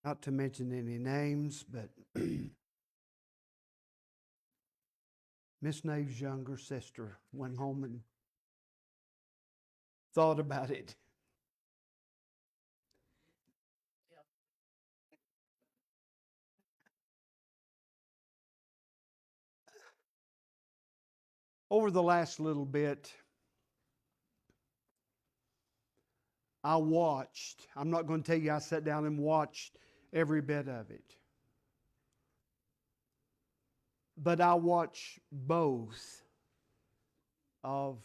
Not to mention any names, but Miss Nave's younger sister went home and thought about it. Over the last little bit, I'm not going to tell you I sat down and watched every bit of it, but I watched both of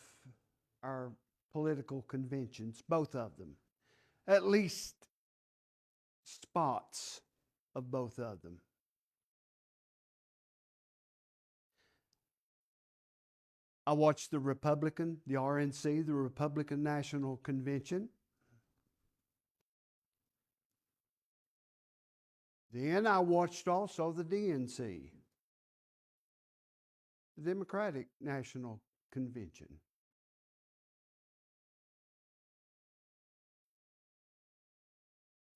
our political conventions, both of them, at least spots of both of them. I watched the RNC, the Republican National Convention. Then I watched also the DNC, the Democratic National Convention.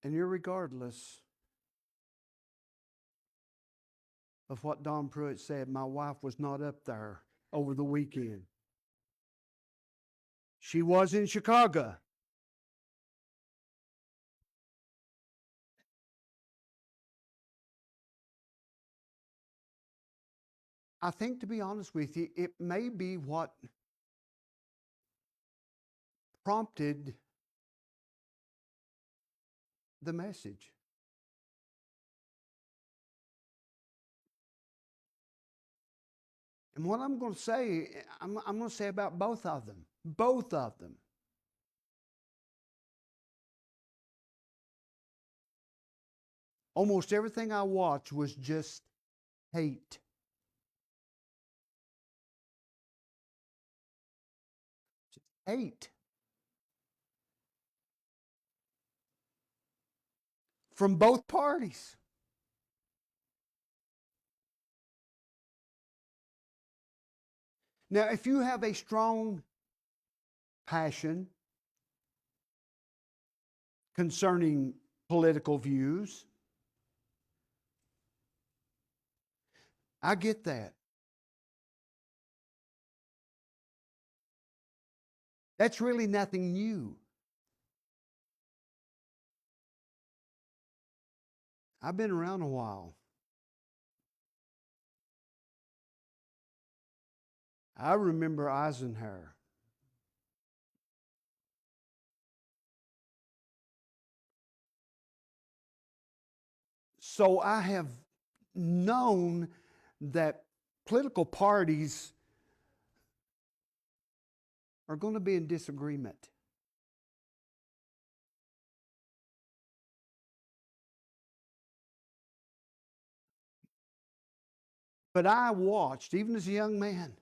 And irregardless of what Don Pruitt said, my wife was not up there over the weekend. She was in Chicago. I think, to be honest with you, it may be what prompted the message. And what I'm going to say, I'm going to say about both of them. Both of them. Almost everything I watched was just hate. Just hate. From both parties. Now, if you have a strong passion concerning political views, I get that. That's really nothing new. I've been around a while. I remember Eisenhower. So I have known that political parties are going to be in disagreement. But I watched, even as a young man,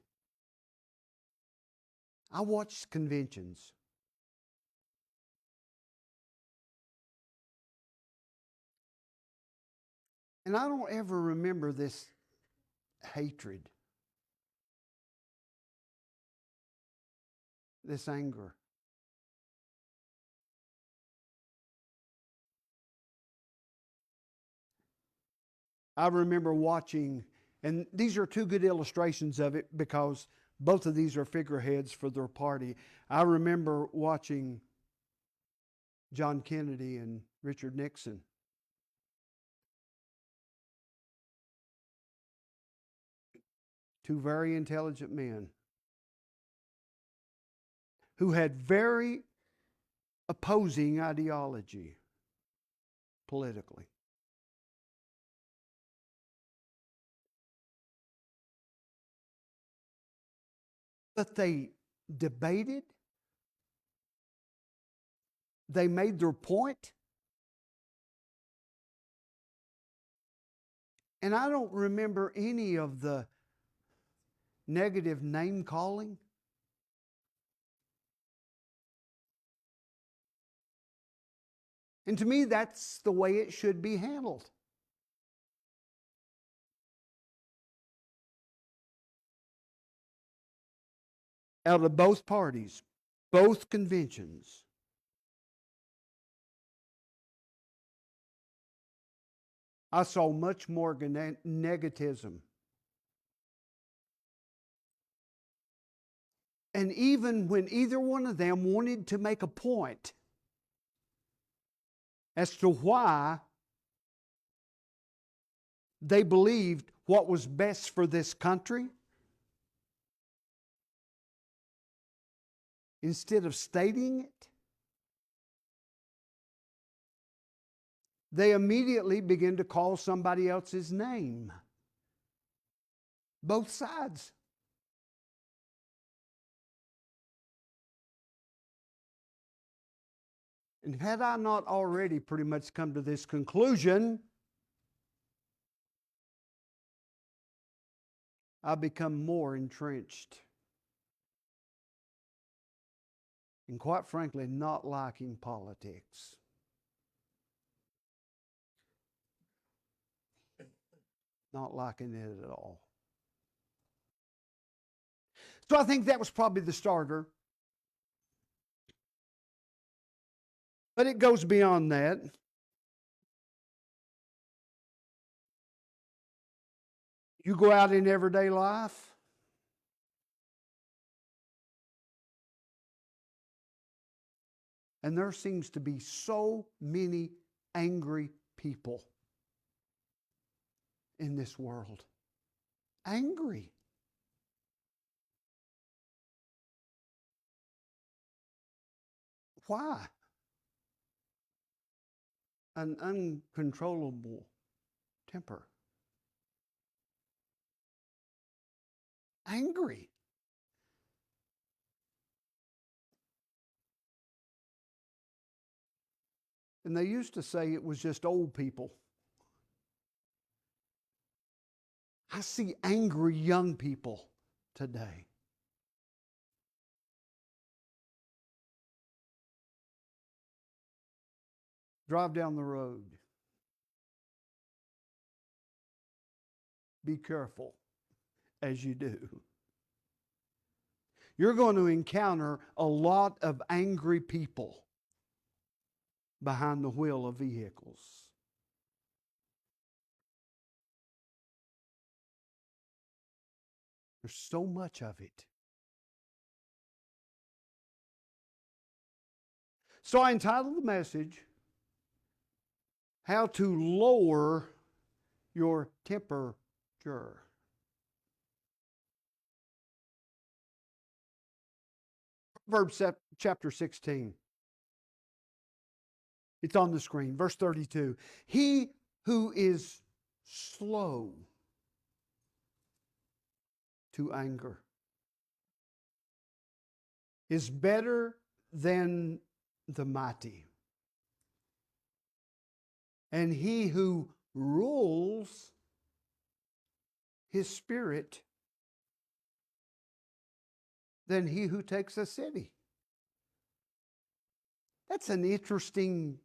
I watched conventions. And I don't ever remember this hatred, this anger. I remember watching, and these are two good illustrations of it because both of these are figureheads for their party. I remember watching John Kennedy and Richard Nixon. Two very intelligent men who had very opposing ideology politically. But they debated, they made their point, and I don't remember any of the negative name calling. And to me, that's the way it should be handled. Out of both parties, both conventions. I saw much more negativism. And even when either one of them wanted to make a point as to why they believed what was best for this country, instead of stating it, they immediately begin to call somebody else's name. Both sides. And had I not already pretty much come to this conclusion, I become more entrenched. And quite frankly, not liking politics. Not liking it at all. So I think that was probably the starter. But it goes beyond that. You go out in everyday life, and there seems to be so many angry people in this world. Angry. Why? An uncontrollable temper. Angry. And they used to say it was just old people. I see angry young people today. Drive down the road. Be careful as you do. You're going to encounter a lot of angry people behind the wheel of vehicles. There's so much of it. So I entitled the message, How to Lower Your Temperature. Proverbs chapter 16. It's on the screen. Verse 32. He who is slow to anger is better than the mighty. And he who rules his spirit than he who takes a city. That's an interesting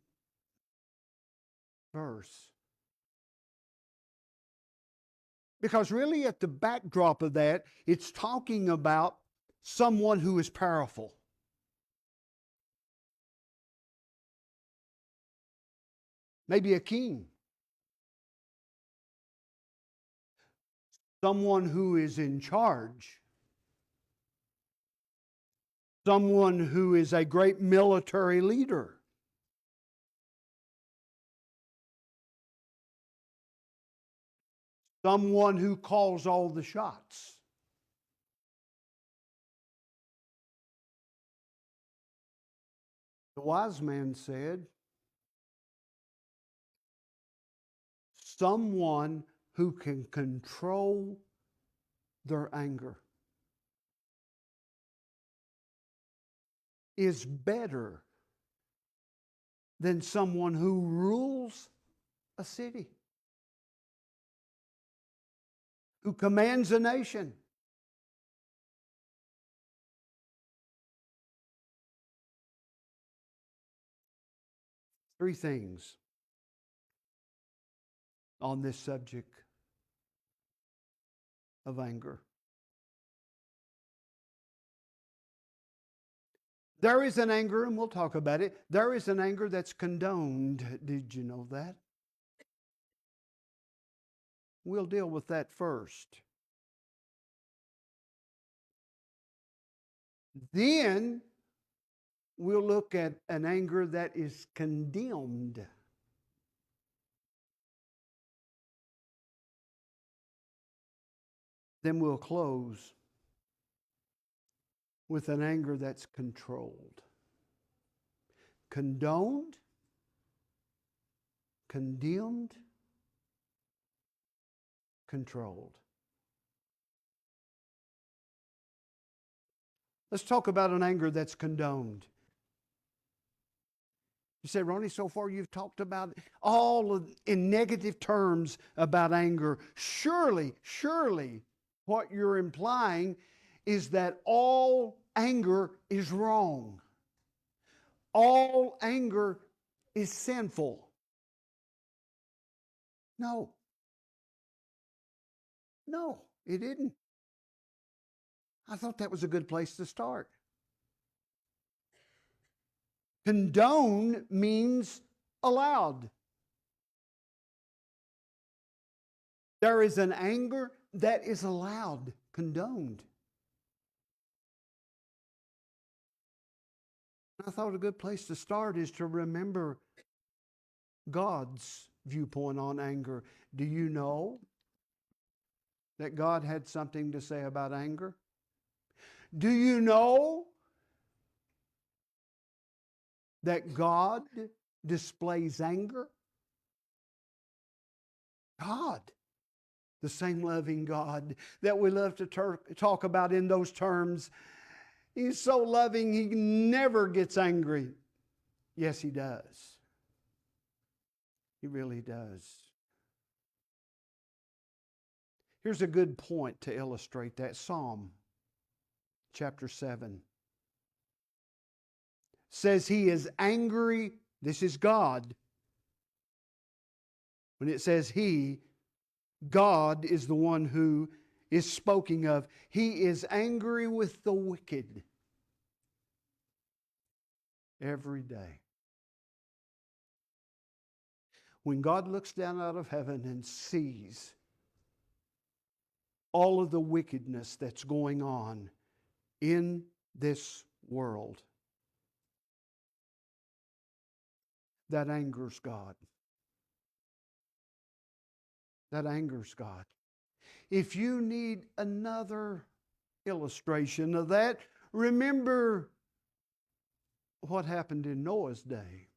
verse. Because really at the backdrop of that, it's talking about someone who is powerful. Maybe a king. Someone who is in charge. Someone who is a great military leader. Someone who calls all the shots. The wise man said, someone who can control their anger is better than someone who rules a city, who commands a nation. Three things on this subject of anger. There is an anger, and we'll talk about it. There is an anger that's condoned. Did you know that? We'll deal with that first. Then we'll look at an anger that is condemned. Then we'll close with an anger that's controlled. Condoned, condemned, controlled. Let's talk about an anger that's condoned. You say, Ronnie, so far you've talked about in negative terms about anger. Surely, what you're implying is that all anger is wrong. All anger is sinful. No. No, it isn't. I thought that was a good place to start. Condone means allowed. There is an anger that is allowed, condoned. I thought a good place to start is to remember God's viewpoint on anger. Do you know that God had something to say about anger? Do you know that God displays anger? God, the same loving God that we love to talk about in those terms. He's so loving, he never gets angry. Yes, he does. He really does. Here's a good point to illustrate that. Psalm chapter 7 says he is angry. This is God. When it says he, God is the one who is spoken of. He is angry with the wicked every day. When God looks down out of heaven and sees all of the wickedness that's going on in this world, that angers God. That angers God. If you need another illustration of that, remember what happened in Noah's day.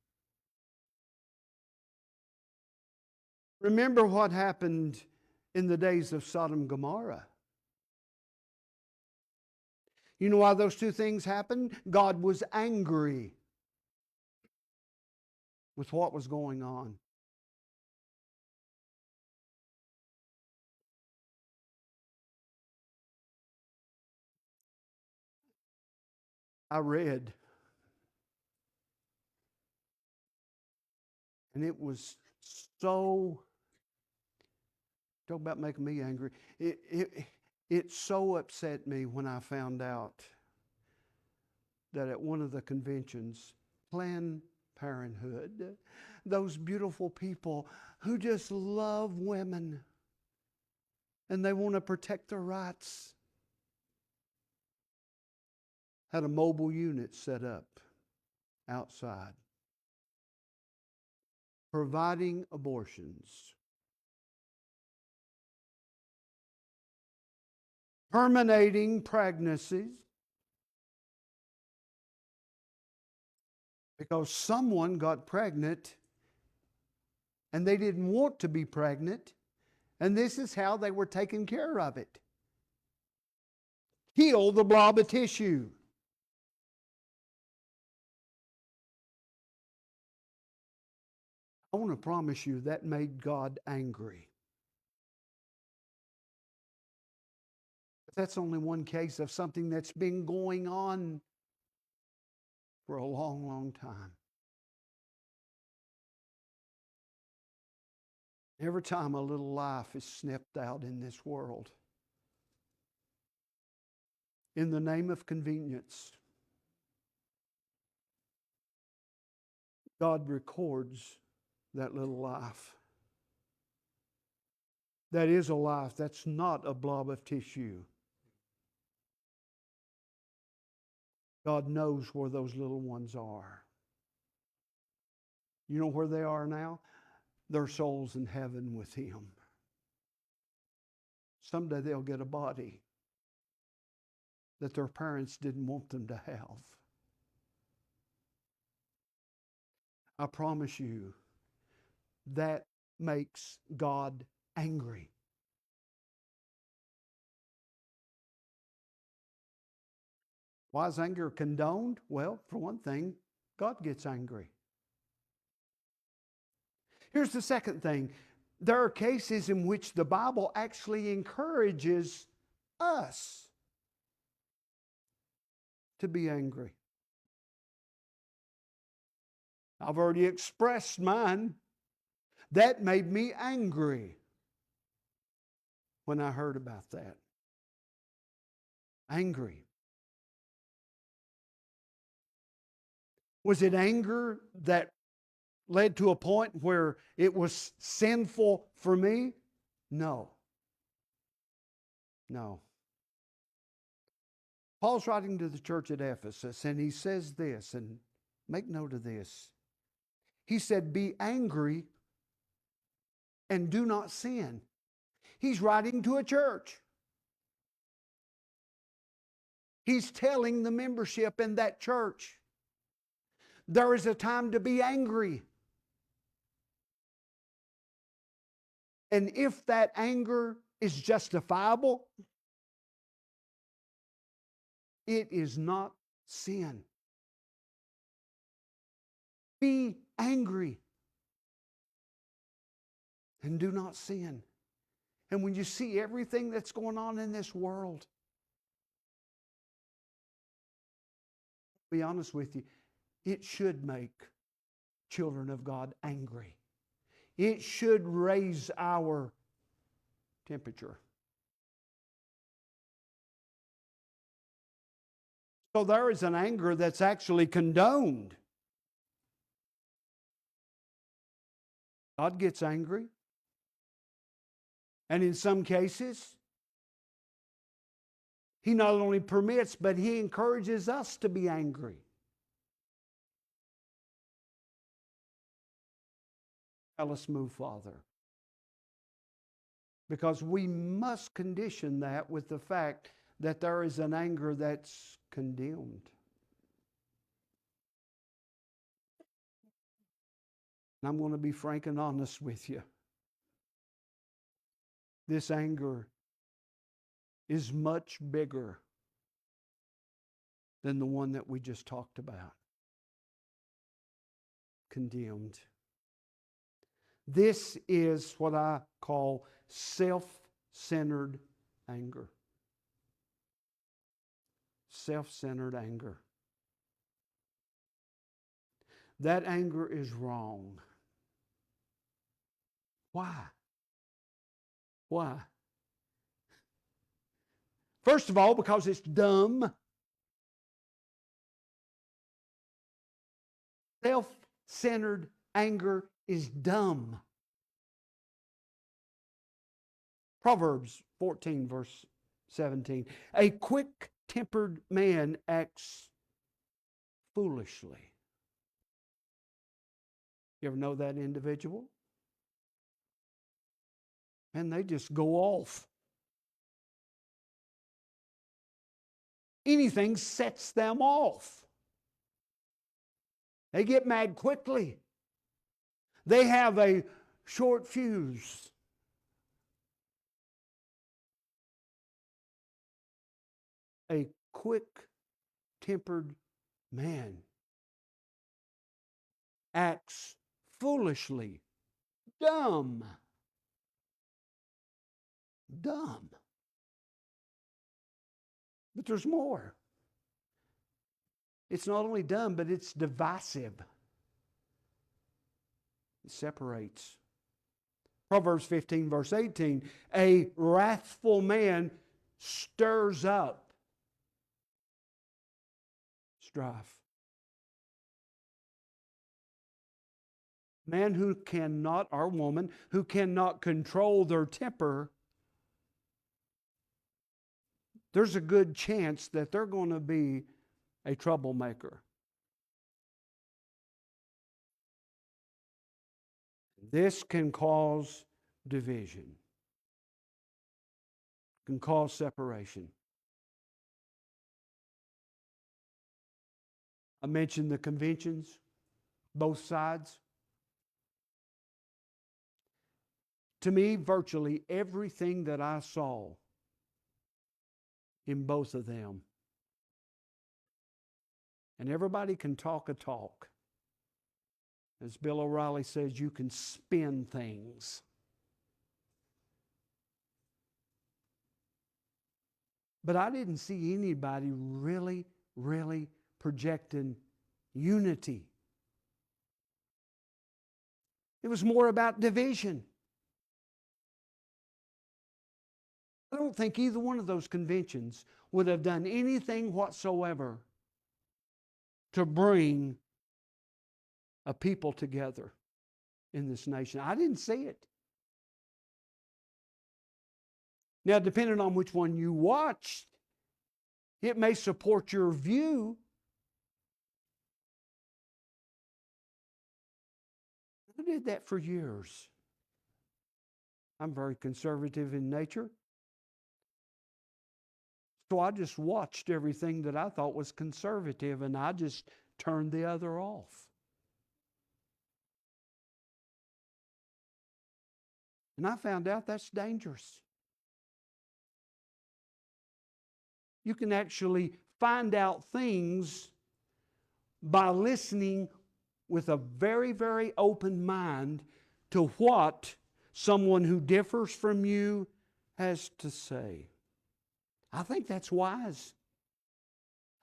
Remember what happened in the days of Sodom and Gomorrah. You know why those two things happened? God was angry with what was going on. I read, and it was so, talk about making me angry. It so upset me when I found out that at one of the conventions, Planned Parenthood, those beautiful people who just love women and they want to protect their rights, had a mobile unit set up outside providing abortions, terminating pregnancies because someone got pregnant and they didn't want to be pregnant, and this is how they were taking care of it. Kill the blob of tissue. I want to promise you that made God angry. But that's only one case of something that's been going on for a long, long time. Every time a little life is snipped out in this world, in the name of convenience, God records that little life. That is a life. That's not a blob of tissue. God knows where those little ones are. You know where they are now? Their souls in heaven with Him. Someday they'll get a body that their parents didn't want them to have. I promise you, that makes God angry. Why is anger condoned? Well, for one thing, God gets angry. Here's the second thing. There are cases in which the Bible actually encourages us to be angry. I've already expressed mine. That made me angry when I heard about that. Angry. Was it anger that led to a point where it was sinful for me? No. No. Paul's writing to the church at Ephesus, and he says this, and make note of this. He said, be angry and do not sin. He's writing to a church. He's telling the membership in that church, there is a time to be angry. And if that anger is justifiable, it is not sin. Be angry and do not sin. And when you see everything that's going on in this world, to be honest with you, it should make children of God angry. It should raise our temperature. So there is an anger that's actually condoned. God gets angry. And in some cases, He not only permits, but He encourages us to be angry. Now let's move farther. Because we must condition that with the fact that there is an anger that's condemned. And I'm going to be frank and honest with you. This anger is much bigger than the one that we just talked about. Condemned. This is what I call self-centered anger. Self-centered anger. That anger is wrong. Why? Why? First of all, because it's dumb. Self-centered anger is dumb. Proverbs 14, verse 17. A quick-tempered man acts foolishly. You ever know that individual? And they just go off. Anything sets them off. They get mad quickly. They have a short fuse. A quick-tempered man acts foolishly. Dumb. Dumb. But there's more. It's not only dumb, but it's divisive. It separates. Proverbs 15, verse 18. A wrathful man stirs up strife. Man who cannot, or woman, who cannot control their temper, there's a good chance that they're going to be a troublemaker. This can cause division, can cause separation. I mentioned the conventions, both sides. To me, virtually everything that I saw in both of them, and everybody can talk a talk. As Bill O'Reilly says, you can spin things. But I didn't see anybody really projecting unity. It was more about division. I don't think either one of those conventions would have done anything whatsoever to bring a people together in this nation. I didn't see it. Now, depending on which one you watched, it may support your view. I did that for years. I'm very conservative in nature. So I just watched everything that I thought was conservative and I just turned the other off. And I found out that's dangerous. You can actually find out things by listening with a very open mind to what someone who differs from you has to say. I think that's wise.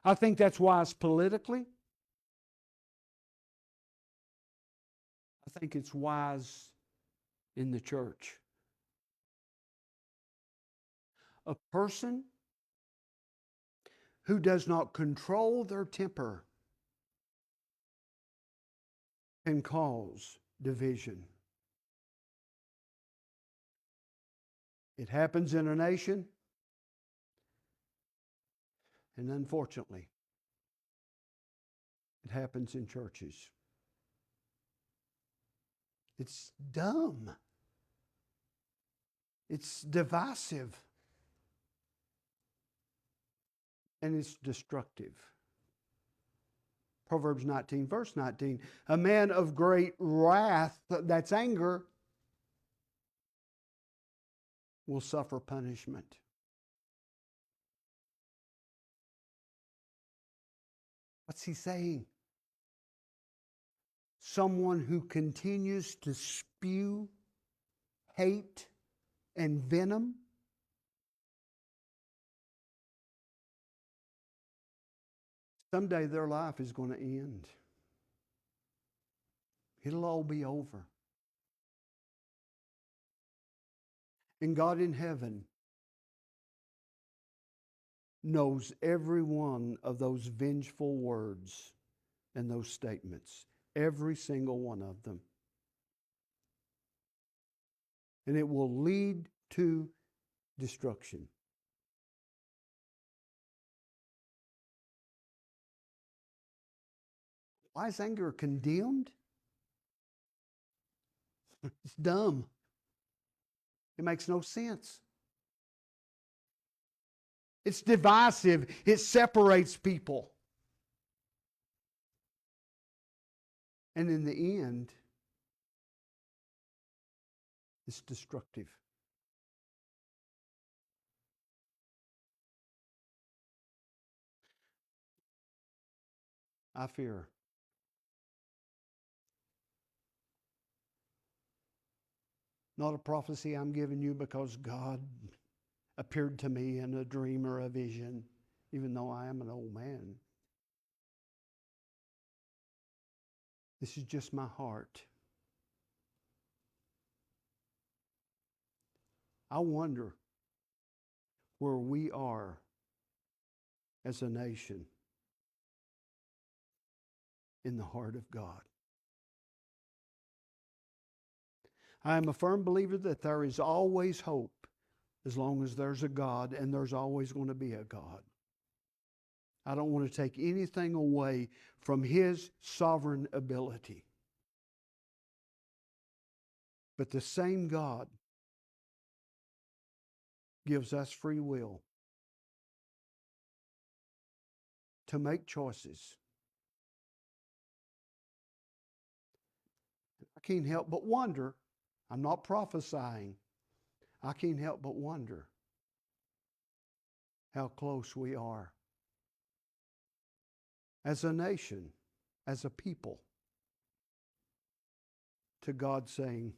I think that's wise politically. I think it's wise in the church. A person who does not control their temper can cause division. It happens in a nation, and unfortunately, it happens in churches. It's dumb. It's divisive. And it's destructive. Proverbs 19, verse 19. A man of great wrath, that's anger, will suffer punishment. What's he saying? Someone who continues to spew hate and venom, someday their life is going to end. It'll all be over. And God in heaven knows every one of those vengeful words and those statements. Every single one of them. And it will lead to destruction. Why is anger condemned? It's dumb. It makes no sense. It's divisive. It separates people. And in the end, it's destructive. I fear not a prophecy I'm giving you because God appeared to me in a dream or a vision, even though I am an old man. This is just my heart. I wonder where we are as a nation in the heart of God. I am a firm believer that there is always hope as long as there's a God, and there's always going to be a God. I don't want to take anything away from His sovereign ability. But the same God gives us free will to make choices. I can't help but wonder. I'm not prophesying. I can't help but wonder how close we are as a nation, as a people, to God saying,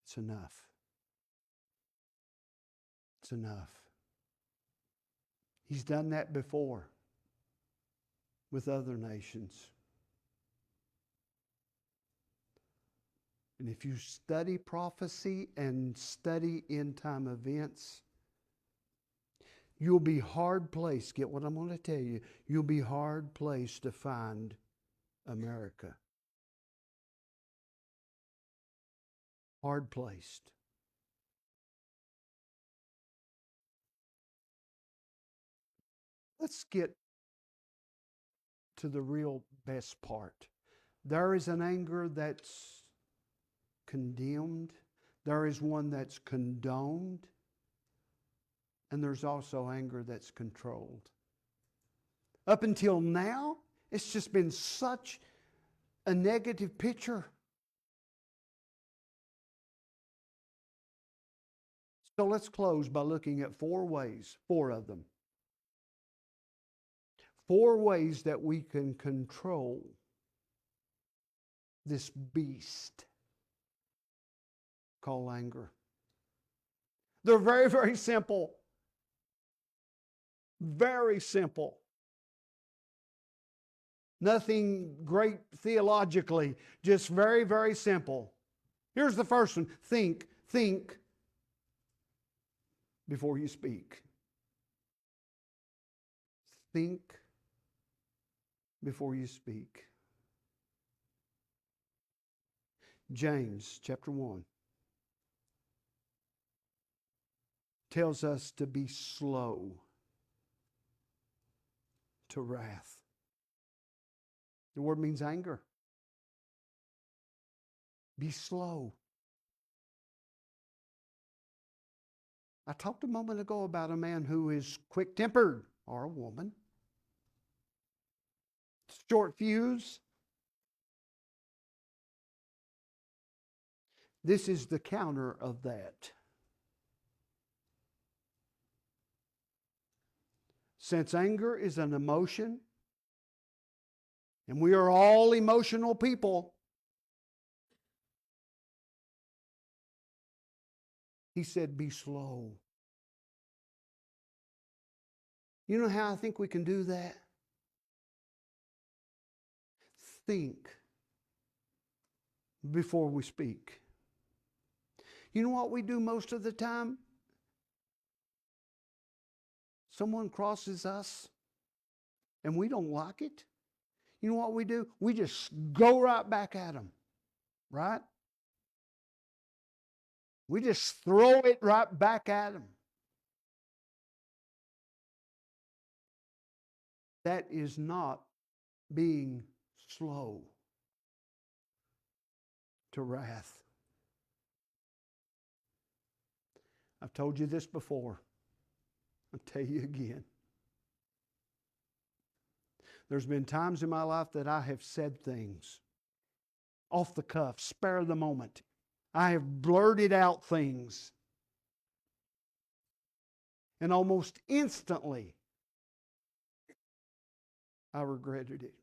it's enough. It's enough. He's done that before with other nations. And if you study prophecy and study end time events, you'll be hard placed. Get what I'm going to tell you. You'll be hard placed to find America. Hard placed. Let's get to the real best part. There is an anger that's condemned. There is one that's condoned. And there's also anger that's controlled. Up until now, it's just been such a negative picture. So let's close by looking at four of them. Four ways that we can control this beast called anger. They're very, very simple. Very simple. Nothing great theologically, just very, very simple. Here's the first one. Think before you speak. Think before you speak. James chapter 1 tells us to be slow to wrath. The word means anger. Be slow. I talked a moment ago about a man who is quick-tempered, or a woman. Short fuse. This is the counter of that. Since anger is an emotion, and we are all emotional people, he said, be slow. You know how I think we can do that? Think before we speak. You know what we do most of the time? Someone crosses us and we don't like it. You know what we do? We just go right back at them, right? We just throw it right back at them. That is not being slow to wrath. I've told you this before. I'll tell you again. There's been times in my life that I have said things off the cuff, spare the moment. I have blurted out things. And almost instantly, I regretted it.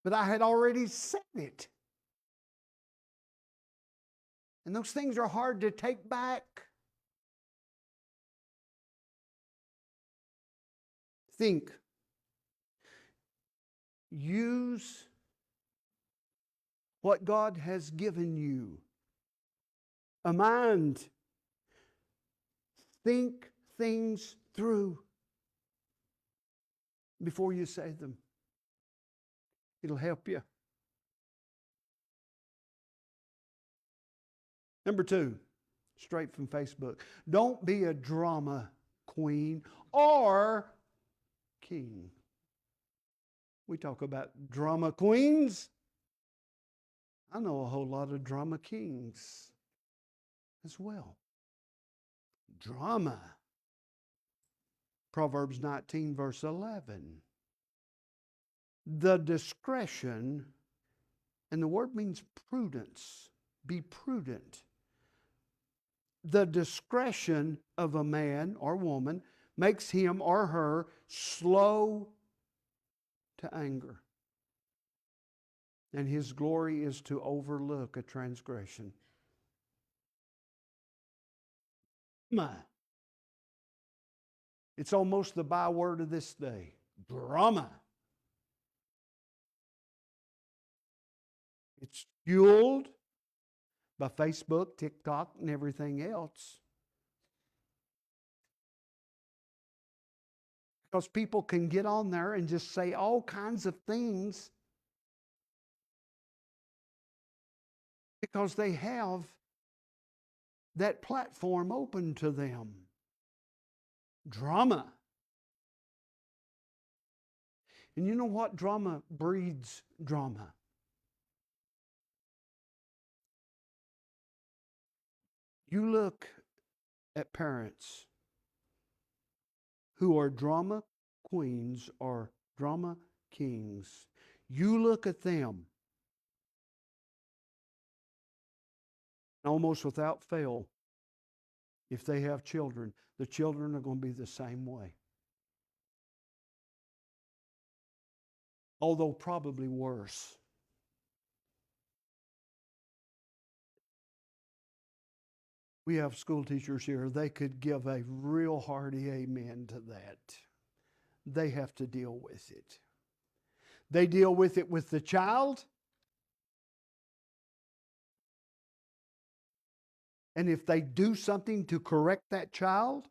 But I had already said it. And those things are hard to take back. Think. Use what God has given you. A mind. Think things through before you say them. It'll help you. Number two, straight from Facebook. Don't be a drama queen or king. We talk about drama queens. I know a whole lot of drama kings as well. Drama. Proverbs 19, verse 11. The discretion, and the word means prudence. Be prudent. The discretion of a man or woman makes him or her slow to anger. And his glory is to overlook a transgression. It's almost the byword of this day. Drama. It's fueled by Facebook, TikTok, and everything else. Because people can get on there and just say all kinds of things because they have that platform open to them. Drama. And you know what? Drama breeds drama. You look at parents who are drama queens or drama kings. You look at them, almost without fail, if they have children, the children are going to be the same way. Although probably worse. We have school teachers here. They could give a real hearty amen to that. They have to deal with it. They deal with it with the child. And if they do something to correct that child,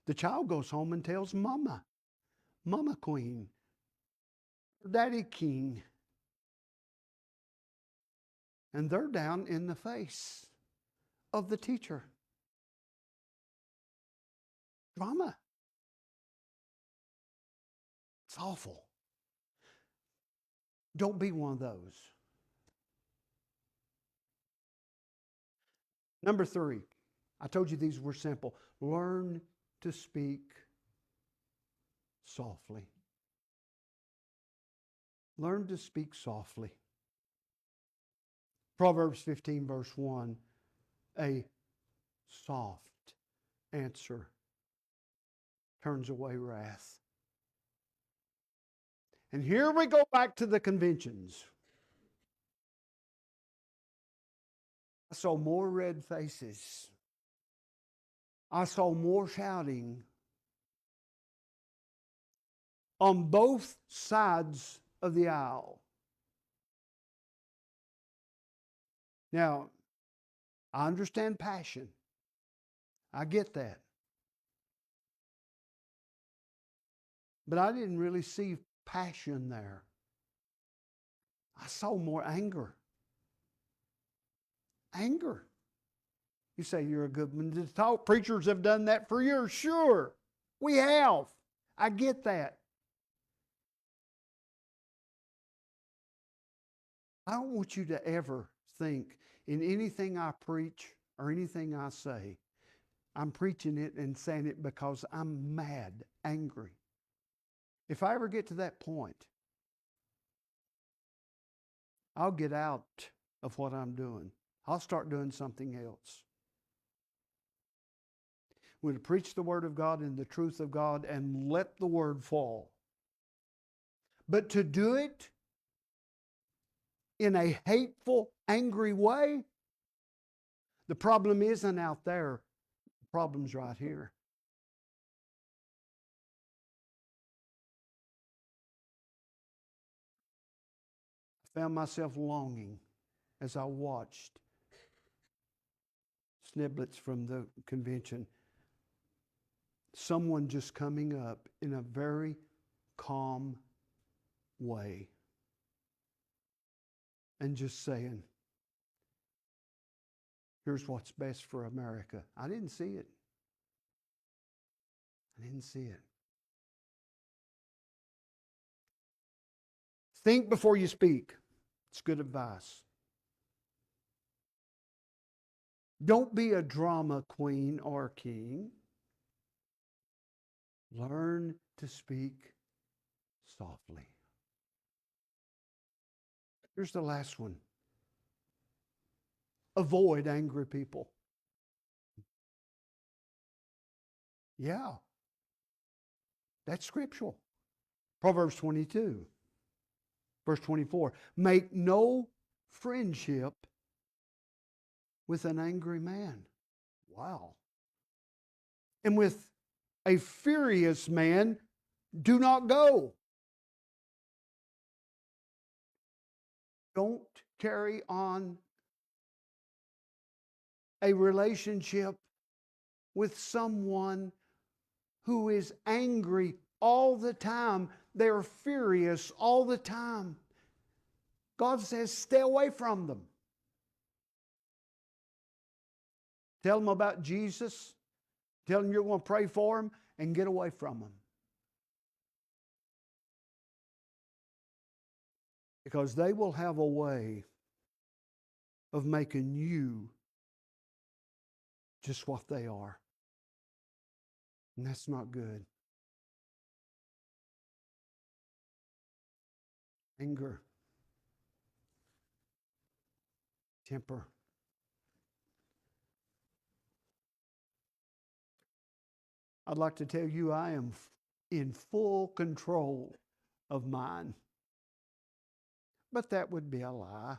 the child goes home and tells Mama, Mama Queen, Daddy King. And they're down in the face of the teacher. Drama. It's awful. Don't be one of those. Number three, I told you these were simple. Learn to speak softly. Learn to speak softly. Proverbs 15, verse 1, a soft answer turns away wrath. And here we go back to the conventions. I saw more red faces. I saw more shouting on both sides of the aisle. Now, I understand passion. I get that. But I didn't really see passion there. I saw more anger. Anger. You say you're a good one to talk. Preachers have done that for years. Sure, we have. I get that. I don't want you to ever think in anything I preach or anything I say, I'm preaching it and saying it because I'm mad, angry. If I ever get to that point, I'll get out of what I'm doing. I'll start doing something else. We're to preach the Word of God and the truth of God and let the Word fall. But to do it in a hateful, angry way, the problem isn't out there. The problem's right here. I found myself longing as I watched snippets from the convention. Someone just coming up in a very calm way and just saying, Here's what's best for America. I didn't see it. I didn't see it. Think before you speak. It's good advice. Don't be a drama queen or king. Learn to speak softly. Here's the last one. Avoid angry people. Yeah, that's scriptural. Proverbs 22, verse 24. Make no friendship with an angry man. Wow. And with a furious man, do not go. Don't carry on a relationship with someone who is angry all the time. They're furious all the time. God says, stay away from them. Tell them about Jesus. Tell them you're going to pray for them and get away from them. Because they will have a way of making you just what they are. And that's not good. Anger, temper. I'd like to tell you I am in full control of mine. But that would be a lie,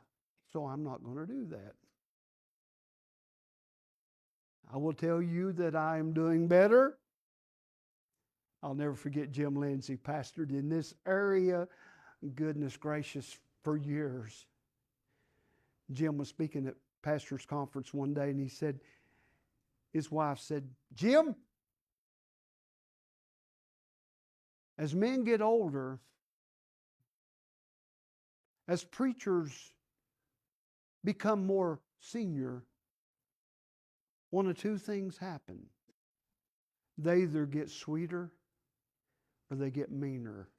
so I'm not going to do that. I will tell you that I am doing better. I'll never forget Jim Lindsay, pastored in this area, goodness gracious, for years. Jim was speaking at pastor's conference one day, and he said, his wife said, Jim, as men get older, as preachers become more senior, one of two things happen. They either get sweeter or they get meaner.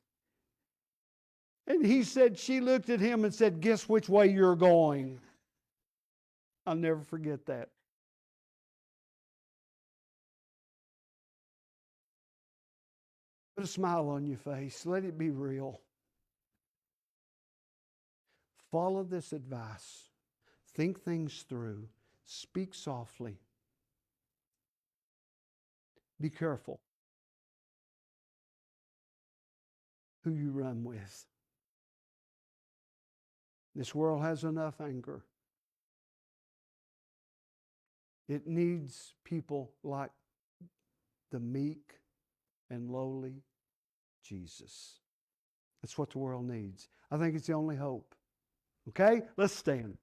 And he said, she looked at him and said, guess which way you're going? I'll never forget that. Put a smile on your face. Let it be real. Follow this advice. Think things through. Speak softly. Be careful who you run with. This world has enough anger. It needs people like the meek and lowly Jesus. That's what the world needs. I think it's the only hope. Okay? Let's stand.